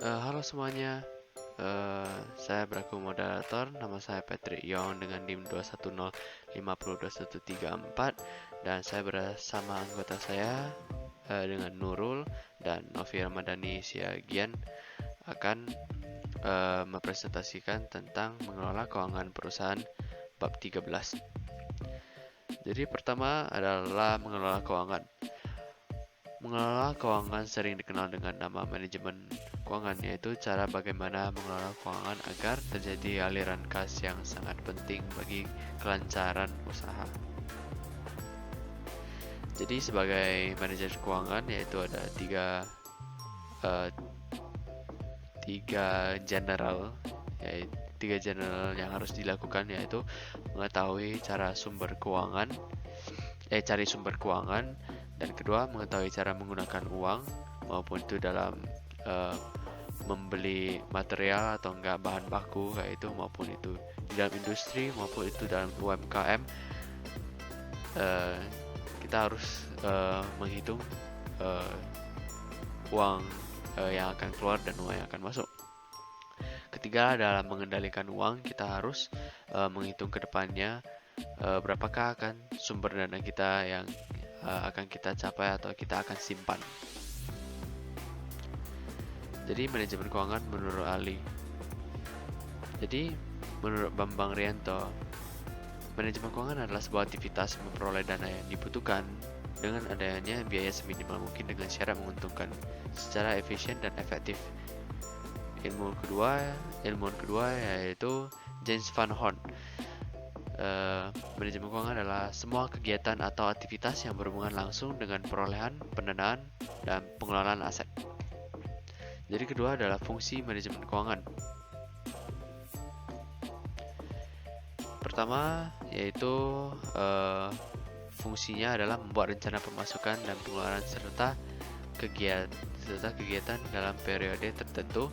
Halo semuanya, saya berlaku moderator, nama saya Patrick Yong dengan NIM 210502134 dan saya bersama anggota saya dengan Nurul dan Novi Ramadhani Siagian akan mempresentasikan tentang mengelola keuangan perusahaan bab 13. Jadi pertama adalah mengelola keuangan. Mengelola keuangan sering dikenal dengan nama manajemen keuangan, yaitu cara bagaimana mengelola keuangan agar terjadi aliran kas yang sangat penting bagi kelancaran usaha. Jadi sebagai manajer keuangan yaitu ada tiga general yang harus dilakukan, yaitu mengetahui cari sumber keuangan, dan kedua mengetahui cara menggunakan uang maupun itu dalam membeli material atau enggak bahan baku kayak itu, maupun itu di dalam industri maupun itu dalam UMKM. Kita harus menghitung uang yang akan keluar dan uang yang akan masuk. Ketiga, dalam mengendalikan uang kita harus menghitung ke depannya berapakah akan sumber dana kita yang akan kita capai atau kita akan simpan. Jadi manajemen keuangan menurut Ali. Jadi menurut Bambang Rianto, manajemen keuangan adalah sebuah aktivitas memperoleh dana yang dibutuhkan dengan adanya biaya seminimal mungkin dengan syarat menguntungkan secara efisien dan efektif. Ilmuwan kedua yaitu James Van Horn. Manajemen keuangan adalah semua kegiatan atau aktivitas yang berhubungan langsung dengan perolehan, pendanaan, dan pengelolaan aset. Jadi kedua adalah fungsi manajemen keuangan. Pertama yaitu fungsinya adalah membuat rencana pemasukan dan pengeluaran serta kegiatan dalam periode tertentu,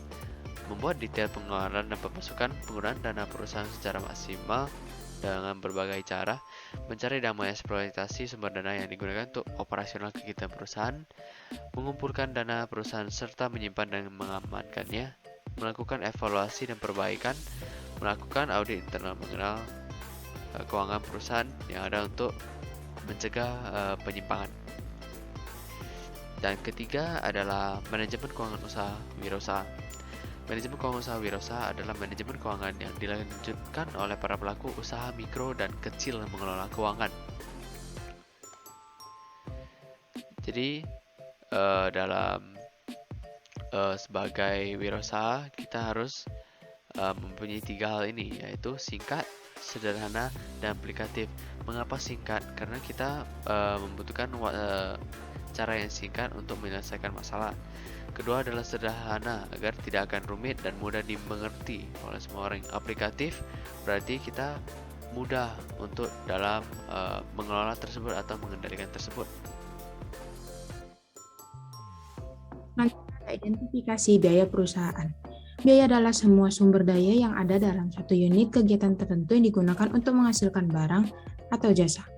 membuat detail pengeluaran dan pemasukan, penggunaan dana perusahaan secara maksimal dengan berbagai cara, mencari dan mengeksploitasi sumber dana yang digunakan untuk operasional kegiatan perusahaan, mengumpulkan dana perusahaan serta menyimpan dan mengamankannya, melakukan evaluasi dan perbaikan, melakukan audit internal mengenal keuangan perusahaan yang ada untuk mencegah penyimpangan. Dan ketiga adalah manajemen keuangan usaha wirausaha. Manajemen keuangan usaha wirausaha adalah manajemen keuangan yang dilanjutkan oleh para pelaku usaha mikro dan kecil mengelola keuangan. Jadi dalam sebagai wirausaha kita harus mempunyai tiga hal ini, yaitu singkat, sederhana, dan aplikatif. Mengapa singkat? Karena kita membutuhkan cara yang singkat untuk menyelesaikan masalah. Kedua adalah sederhana agar tidak akan rumit dan mudah dimengerti oleh semua orang. Aplikatif berarti kita mudah untuk dalam mengelola tersebut atau mengendalikan tersebut. Identifikasi biaya perusahaan. Biaya adalah semua sumber daya yang ada dalam satu unit kegiatan tertentu yang digunakan untuk menghasilkan barang atau jasa.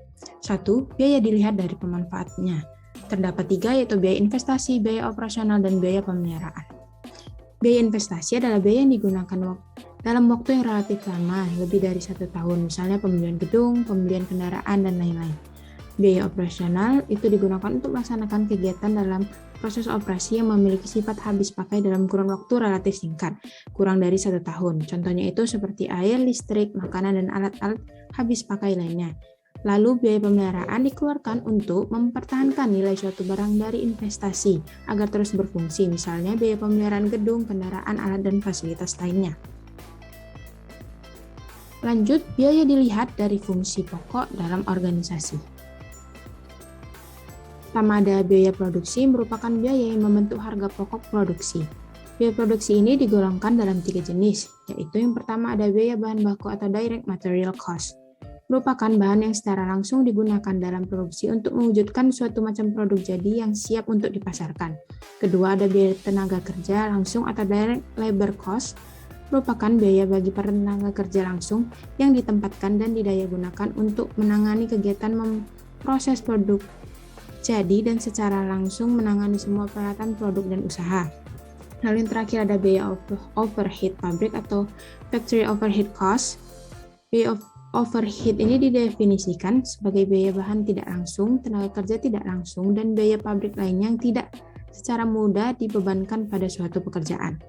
1. Biaya dilihat dari pemanfaatnya. Terdapat 3, yaitu biaya investasi, biaya operasional, dan biaya pemeliharaan. Biaya investasi adalah biaya yang digunakan dalam waktu yang relatif lama, lebih dari 1 tahun, misalnya pembelian gedung, pembelian kendaraan, dan lain-lain. Biaya operasional itu digunakan untuk melaksanakan kegiatan dalam proses operasi yang memiliki sifat habis pakai dalam kurun waktu relatif singkat, kurang dari 1 tahun. Contohnya itu seperti air, listrik, makanan, dan alat-alat habis pakai lainnya. Lalu biaya pemeliharaan dikeluarkan untuk mempertahankan nilai suatu barang dari investasi agar terus berfungsi, misalnya biaya pemeliharaan gedung, kendaraan, alat, dan fasilitas lainnya. Lanjut, biaya dilihat dari fungsi pokok dalam organisasi. Pertama ada biaya produksi, merupakan biaya yang membentuk harga pokok produksi. Biaya produksi ini digolongkan dalam 3 jenis, yaitu yang pertama ada biaya bahan baku atau direct material cost. Merupakan bahan yang secara langsung digunakan dalam produksi untuk mewujudkan suatu macam produk jadi yang siap untuk dipasarkan. Kedua ada biaya tenaga kerja langsung atau direct labor cost. Merupakan biaya bagi para tenaga kerja langsung yang ditempatkan dan didayagunakan untuk menangani kegiatan memproses produk. Jadi dan secara langsung menangani semua peralatan produk dan usaha. Lalu yang terakhir ada biaya overhead pabrik atau factory overhead cost. Biaya overhead ini didefinisikan sebagai biaya bahan tidak langsung, tenaga kerja tidak langsung, dan biaya pabrik lainnya yang tidak secara mudah dibebankan pada suatu pekerjaan.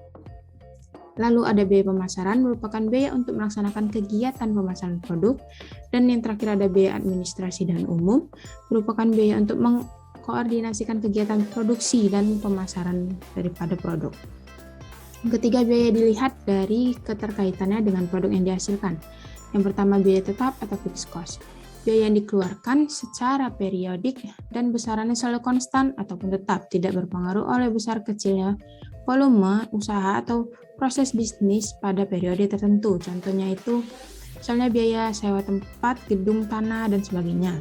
Lalu ada biaya pemasaran, merupakan biaya untuk melaksanakan kegiatan pemasaran produk. Dan yang terakhir ada biaya administrasi dan umum, merupakan biaya untuk mengkoordinasikan kegiatan produksi dan pemasaran daripada produk. Yang ketiga, biaya dilihat dari keterkaitannya dengan produk yang dihasilkan. Yang pertama, biaya tetap atau fixed cost. Biaya yang dikeluarkan secara periodik dan besarannya selalu konstan ataupun tetap, tidak berpengaruh oleh besar kecilnya volume usaha atau proses bisnis pada periode tertentu. Contohnya itu misalnya biaya sewa tempat, gedung, tanah, dan sebagainya.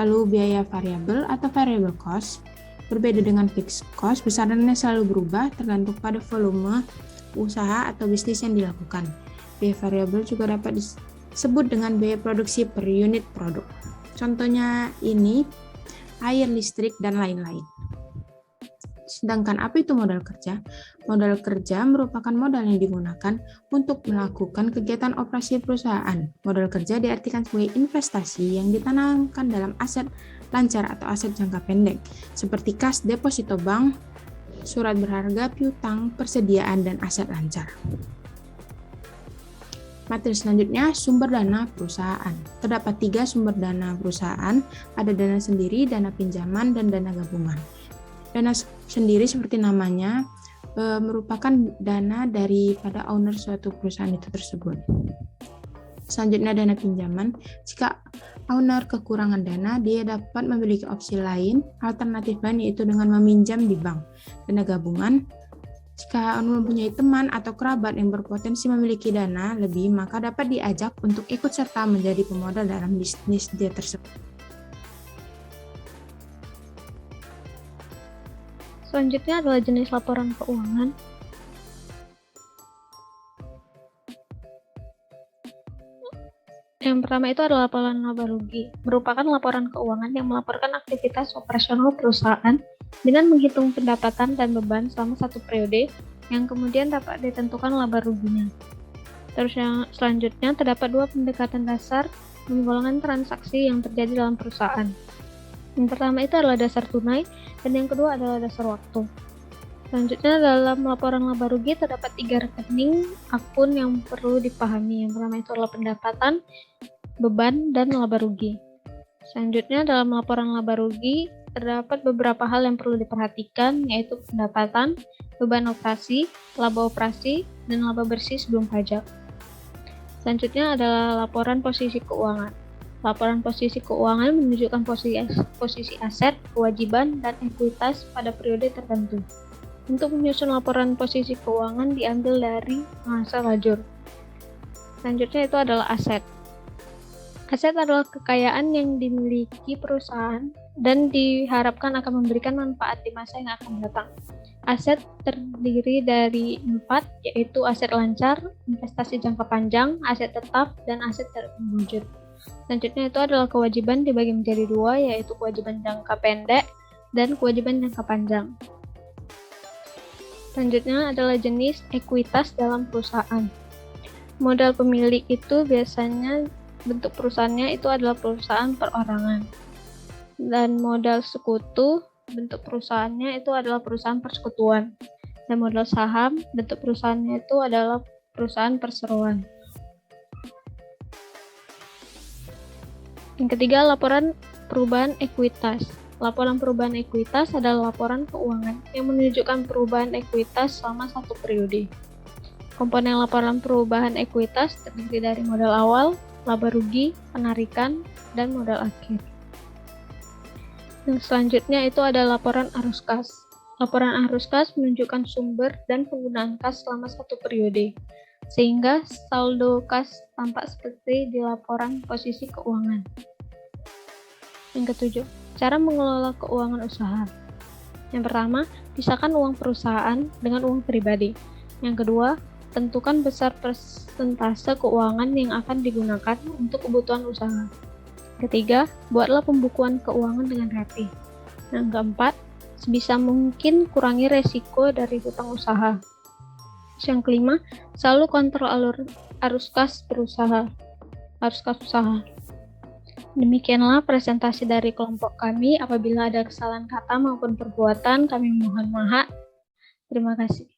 Lalu biaya variabel atau variable cost berbeda dengan fixed cost, besarannya selalu berubah tergantung pada volume usaha atau bisnis yang dilakukan. Biaya variabel juga dapat disebut dengan biaya produksi per unit produk. Contohnya ini air, listrik, dan lain-lain. Sedangkan apa itu modal kerja? Modal kerja merupakan modal yang digunakan untuk melakukan kegiatan operasi perusahaan. Modal kerja diartikan sebagai investasi yang ditanamkan dalam aset lancar atau aset jangka pendek, seperti kas, deposito bank, surat berharga, piutang, persediaan, dan aset lancar. Materi selanjutnya, sumber dana perusahaan. Terdapat 3 sumber dana perusahaan, ada dana sendiri, dana pinjaman, dan dana gabungan. Dana sendiri seperti namanya merupakan dana daripada owner suatu perusahaan itu tersebut. Selanjutnya dana pinjaman. Jika owner kekurangan dana, dia dapat memiliki opsi lain, alternatif lain yaitu dengan meminjam di bank. Dana gabungan. Jika owner mempunyai teman atau kerabat yang berpotensi memiliki dana lebih, maka dapat diajak untuk ikut serta menjadi pemodal dalam bisnis dia tersebut. Selanjutnya adalah jenis laporan keuangan. Yang pertama itu adalah laporan laba rugi, merupakan laporan keuangan yang melaporkan aktivitas operasional perusahaan dengan menghitung pendapatan dan beban selama satu periode yang kemudian dapat ditentukan laba ruginya. Terus yang selanjutnya terdapat 2 pendekatan dasar penggolongan transaksi yang terjadi dalam perusahaan. Yang pertama itu adalah dasar tunai, dan yang kedua adalah dasar waktu. Selanjutnya dalam laporan laba rugi terdapat 3 rekening akun yang perlu dipahami. Yang pertama itu adalah pendapatan, beban, dan laba rugi. Selanjutnya dalam laporan laba rugi terdapat beberapa hal yang perlu diperhatikan, yaitu pendapatan, beban operasi, laba operasi, dan laba bersih sebelum pajak. Selanjutnya adalah laporan posisi keuangan. Laporan posisi keuangan menunjukkan posisi aset, kewajiban, dan ekuitas pada periode tertentu. Untuk menyusun laporan posisi keuangan diambil dari bahasa lajur. Selanjutnya itu adalah aset. Aset adalah kekayaan yang dimiliki perusahaan dan diharapkan akan memberikan manfaat di masa yang akan datang. Aset terdiri dari 4, yaitu aset lancar, investasi jangka panjang, aset tetap, dan aset terwujud. Selanjutnya itu adalah kewajiban dibagi menjadi 2, yaitu kewajiban jangka pendek dan kewajiban jangka panjang. Selanjutnya adalah jenis ekuitas dalam perusahaan. Modal pemilik itu biasanya bentuk perusahaannya itu adalah perusahaan perorangan. Dan modal sekutu, bentuk perusahaannya itu adalah perusahaan persekutuan. Dan modal saham, bentuk perusahaannya itu adalah perusahaan perseroan. Yang ketiga, laporan perubahan ekuitas. Laporan perubahan ekuitas adalah laporan keuangan yang menunjukkan perubahan ekuitas selama satu periode. Komponen laporan perubahan ekuitas terdiri dari modal awal, laba rugi, penarikan, dan modal akhir. Yang selanjutnya itu ada laporan arus kas. Laporan arus kas menunjukkan sumber dan penggunaan kas selama satu periode, sehingga saldo kas tampak seperti di laporan posisi keuangan. Yang ketujuh, cara mengelola keuangan usaha. Yang pertama, pisahkan uang perusahaan dengan uang pribadi. Yang kedua, tentukan besar persentase keuangan yang akan digunakan untuk kebutuhan usaha. Ketiga, buatlah pembukuan keuangan dengan rapi. Yang keempat, Sebisa mungkin kurangi resiko dari hutang usaha. Terus yang kelima, selalu kontrol arus kas usaha. Demikianlah presentasi dari kelompok kami. Apabila ada kesalahan kata maupun perbuatan, kami mohon maaf. Terima kasih.